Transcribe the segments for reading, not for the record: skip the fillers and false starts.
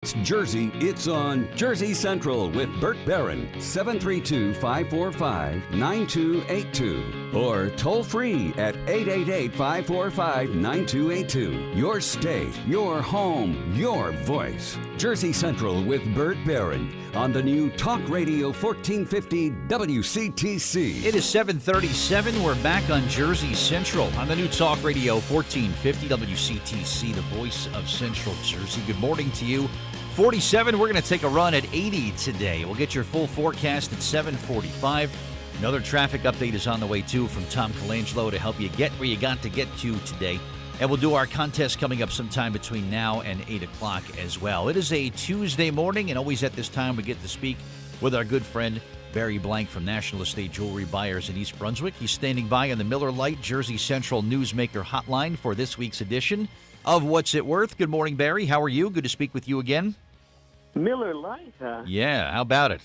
It's Jersey, it's on Jersey Central with Bert Barron, 732-545-9282. Or toll free at 888-545-9282. Your state, your home, your voice. Jersey Central with Bert Barron on the new Talk Radio 1450 WCTC. It is 7:37. We're back on Jersey Central on the new Talk Radio 1450 WCTC, the voice of Central Jersey. Good morning to you. 47, we're going to take a run at 80 today. We'll get your full forecast at 7:45. Another traffic update is on the way, too, from Tom Colangelo to help you get where you got to get to today. And we'll do our contest coming up sometime between now and 8 o'clock as well. It is a Tuesday morning, and always at this time we get to speak with our good friend Barry Blank from National Estate Jewelry Buyers in East Brunswick. He's standing by on the Miller Lite Jersey Central Newsmaker Hotline for this week's edition of What's It Worth. Good morning, Barry. How are you? Good to speak with you again. Miller Lite, huh? Yeah, how about it?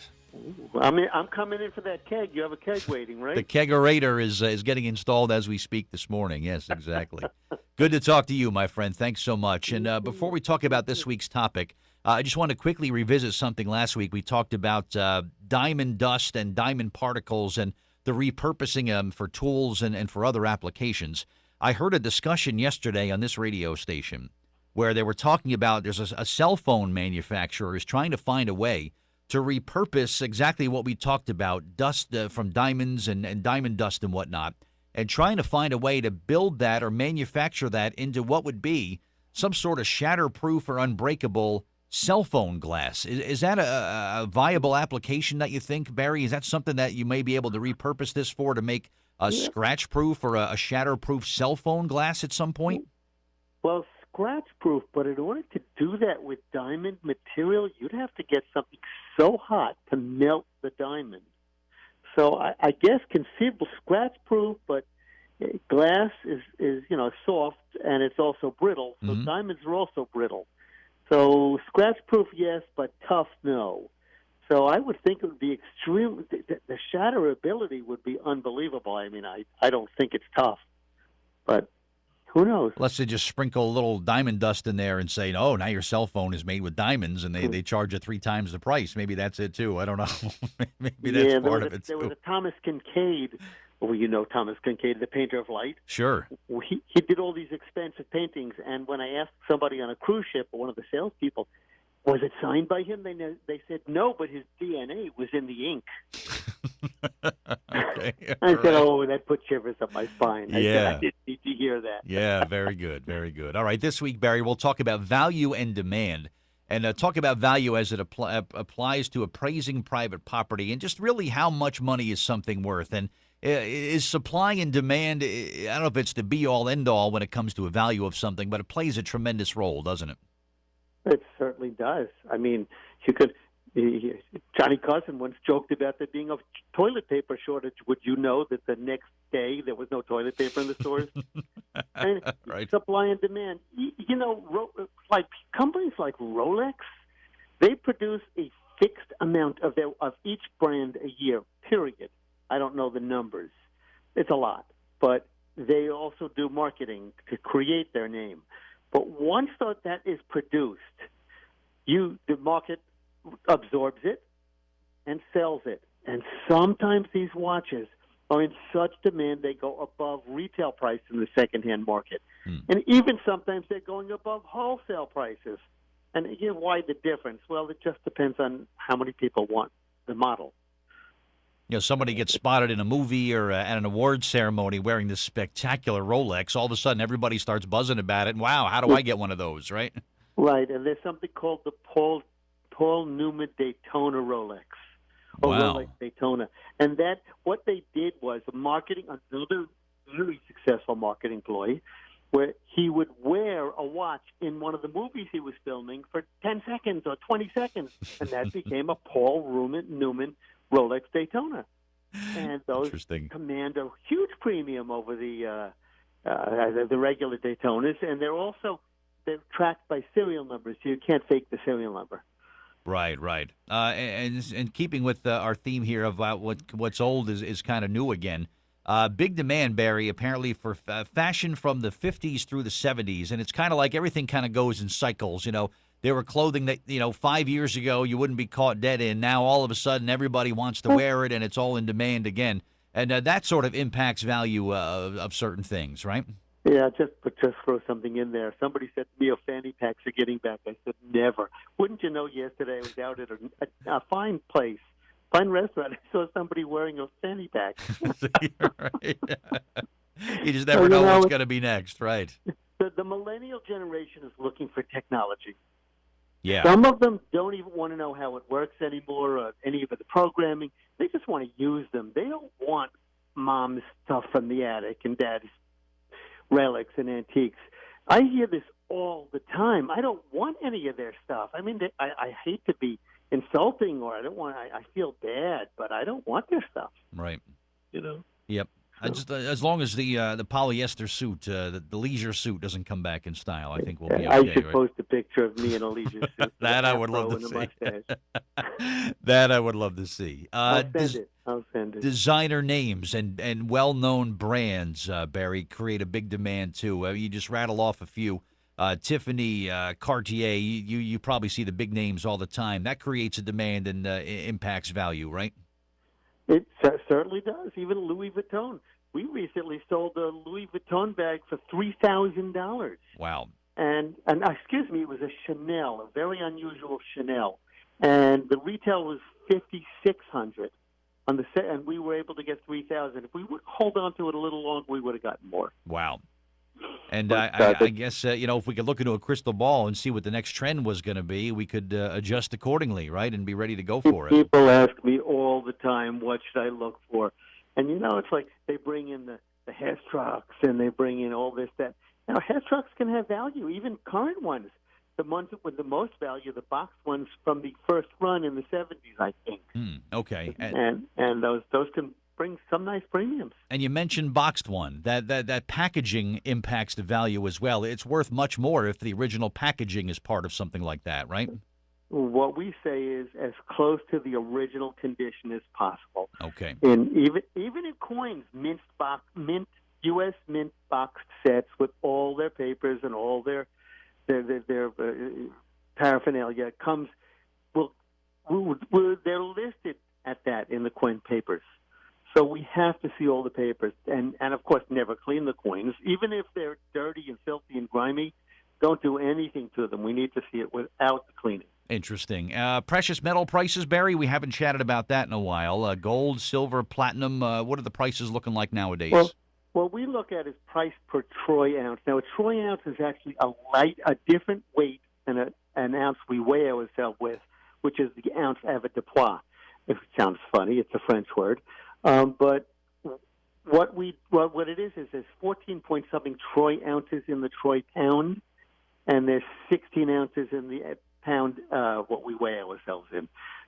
I mean, I'm coming in for that keg. You have a keg waiting, right? The kegerator is getting installed as we speak this morning. Yes, exactly. Good to talk to you, my friend. Thanks so much. And before we talk about this week's topic, I just want to quickly revisit something last week. We talked about diamond dust and diamond particles and the repurposing them for tools and for other applications. I heard a discussion yesterday on this radio station where they were talking about there's a cell phone manufacturer is trying to find a way to repurpose exactly what we talked about, dust from diamonds and diamond dust and whatnot, and trying to find a way to build that or manufacture that into what would be some sort of shatterproof or unbreakable cell phone glass. Is that a viable application that you think, Barry? Is that something that you may be able to repurpose this for to make a scratch-proof or a shatterproof cell phone glass at some point? Well, scratch-proof, but in order to do that with diamond material, you'd have to get something so hot to melt the diamond. So I guess conceivable scratch-proof, but glass is soft and it's also brittle. So diamonds are also brittle. So scratch-proof, yes, but tough, no. So I would think it would be extreme. The shatterability would be unbelievable. I mean, I don't think it's tough, but who knows? Let's say just sprinkle a little diamond dust in there and say, oh, now your cell phone is made with diamonds, and they charge you 3 times the price. Maybe that's it, too. I don't know. Maybe that's part of it, too. There was a Thomas Kincaid. Well, you know Thomas Kincaid, the painter of light. Sure. He did all these expensive paintings, and when I asked somebody on a cruise ship, or one of the salespeople, was it signed by him? They said no, but his DNA was in the ink. Okay. I said, oh, that put shivers up my spine. I didn't need to hear that. Yeah, very good, very good. All right, this week, Barry, we'll talk about value and demand, and talk about value as it applies to appraising private property, and just really how much money is something worth. And is supply and demand, I don't know if it's the be-all, end-all when it comes to a value of something, but it plays a tremendous role, doesn't it? It certainly does. I mean, Johnny Carson once joked about there being a toilet paper shortage. Would you know that the next day there was no toilet paper in the stores? And right. Supply and demand. Like companies like Rolex, they produce a fixed amount of each brand a year, period. I don't know the numbers. It's a lot. But they also do marketing to create their name. But once that is produced, the market absorbs it and sells it. And sometimes these watches are in such demand they go above retail price in the secondhand market. And even sometimes they're going above wholesale prices. And why the difference? Well, it just depends on how many people want the model. Somebody gets spotted in a movie or at an awards ceremony wearing this spectacular Rolex. All of a sudden, everybody starts buzzing about it. And, wow, how do I get one of those, right? Right, and there's something called the Paul Newman Daytona Rolex. Wow. Rolex Daytona. And what they did was another very successful marketing ploy, where he would wear a watch in one of the movies he was filming for 10 seconds or 20 seconds, and that became a Paul Newman Rolex Daytona. And those command a huge premium over the regular Daytonas, and they're tracked by serial numbers, so you can't fake the serial number. Right. And keeping with our theme here about what's old is kind of new again. Big demand, Barry, apparently for fashion from the 50s through the 70s, and it's kind of like everything kind of goes in cycles. There were clothing that, 5 years ago you wouldn't be caught dead in. Now all of a sudden everybody wants to wear it and it's all in demand again. And that sort of impacts value of certain things, right? Yeah, just throw something in there. Somebody said to me, "Oh, fanny packs are getting back." I said, "Never." Wouldn't you know? Yesterday I was out at a fine place, fine restaurant. I saw somebody wearing a fanny pack. Right. You just never know what's going to be next, right? The millennial generation is looking for technology. Yeah. Some of them don't even want to know how it works anymore, or any of the programming. They just want to use them. They don't want mom's stuff from the attic and dad's relics and antiques. I hear this all the time. I don't want any of their stuff. I mean, I hate to be insulting, or I feel bad, but I don't want their stuff. Right. So. Yep. As long as the polyester suit, the leisure suit doesn't come back in style, I think we'll be okay. I should right? post a picture of me in a leisure suit. That I would love to see. That I would love to see. I'll send it. Designer names and well-known brands, Barry, create a big demand too. You just rattle off a few. Tiffany, Cartier, you probably see the big names all the time. That creates a demand and impacts value, right? It certainly does. Even Louis Vuitton. We recently sold a Louis Vuitton bag for $3,000. Wow. And excuse me, it was a Chanel, a very unusual Chanel, and the retail was $5,600 on the set, and we were able to get $3,000. If we would hold on to it a little longer, we would have gotten more. Wow. And I guess, if we could look into a crystal ball and see what the next trend was going to be, we could adjust accordingly, right, and be ready to go for it. People ask me all the time, what should I look for? And, it's like they bring in the Hess trucks and they bring in all this, that. Now, Hess trucks can have value, even current ones. The ones with the most value, the boxed ones from the first run in the 70s, I think. Okay. And those can bring some nice premiums. And you mentioned boxed one. That packaging impacts the value as well. It's worth much more if the original packaging is part of something like that, right? What we say is as close to the original condition as possible. Okay. And even in coins, U.S. mint boxed sets with all their papers and all their paraphernalia comes. They're listed at that in the coin papers. So we have to see all the papers, and of course never clean the coins. Even if they're dirty and filthy and grimy, don't do anything to them. We need to see it without the cleaning. Interesting. Precious metal prices, Barry, we haven't chatted about that in a while. Gold, silver, platinum, what are the prices looking like nowadays? Well, we look at is price per troy ounce. Now, a troy ounce is actually a different weight than an ounce we weigh ourselves with, which is the ounce avoirdupois. If it sounds funny, it's a French word. But what it is there's 14-point-something troy ounces in the troy pound, and there's 16 ounces in the pound what we weigh ourselves in.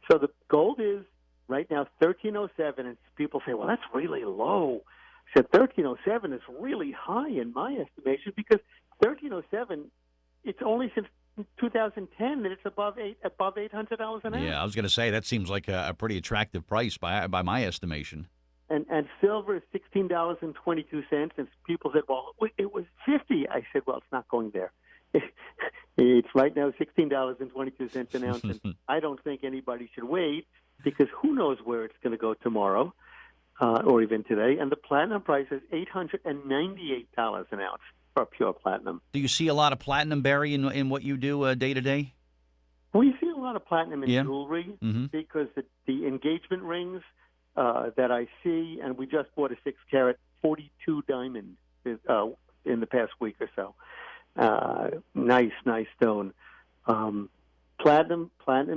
So the gold is right now 1307, and people say, well, that's really low. I said 1307 is really high in my estimation because 1307, it's only since 2010 that it's above $800 an ounce. Yeah, I was going to say that seems like a pretty attractive price by my estimation. And silver is $16.22, and people said, well, it was $50. I said, well, it's not going there. It's right now $16.22 an ounce, and I don't think anybody should wait because who knows where it's going to go tomorrow or even today. And the platinum price is $898 an ounce for pure platinum. Do you see a lot of platinum, Barry, in what you do day to day? We see a lot of platinum in jewelry because the engagement rings that I see, and we just bought a 6-carat 42 diamond in the past week or so. Nice stone. Platinum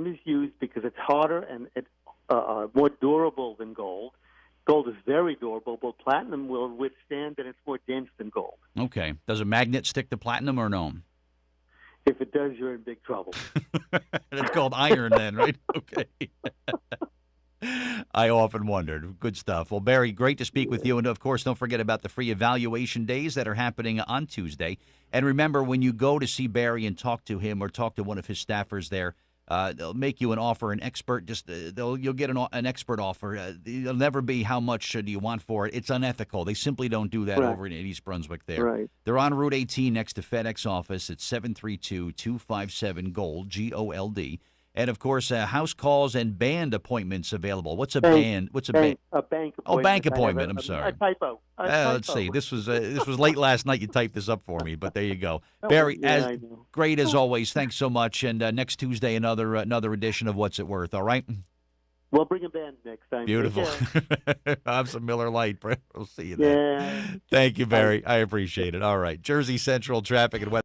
is used because it's harder and it's more durable than gold. Gold is very durable, but platinum will withstand, and it's more dense than gold. Okay. Does a magnet stick to platinum or no? If it does, you're in big trouble. It's called iron then, right? Okay. I often wondered. Good stuff. Well, Barry, great to speak with you. And, of course, don't forget about the free evaluation days that are happening on Tuesday. And remember, when you go to see Barry and talk to him or talk to one of his staffers there, They'll make you an offer, an expert. You'll get an expert offer. It'll never be how much do you want for it. It's unethical. They simply don't do that over in East Brunswick. There, Right. They're on Route 18 next to FedEx office. It's 732-257-GOLD, GOLD. And of course, house calls and band appointments available. What's a band? What's a band? A bank appointment. Oh, bank I have appointment. I'm sorry. A typo. Let's see. This was late last night. You typed this up for me, but there you go. Oh, Barry, yeah, I know. great as always. Thanks so much. And next Tuesday, another edition of What's It Worth. All right. We'll bring a band next time. Beautiful. I'll have some Miller Lite. We'll see you then. Yeah. Thank you, Barry. I appreciate it. All right. Jersey Central traffic and weather.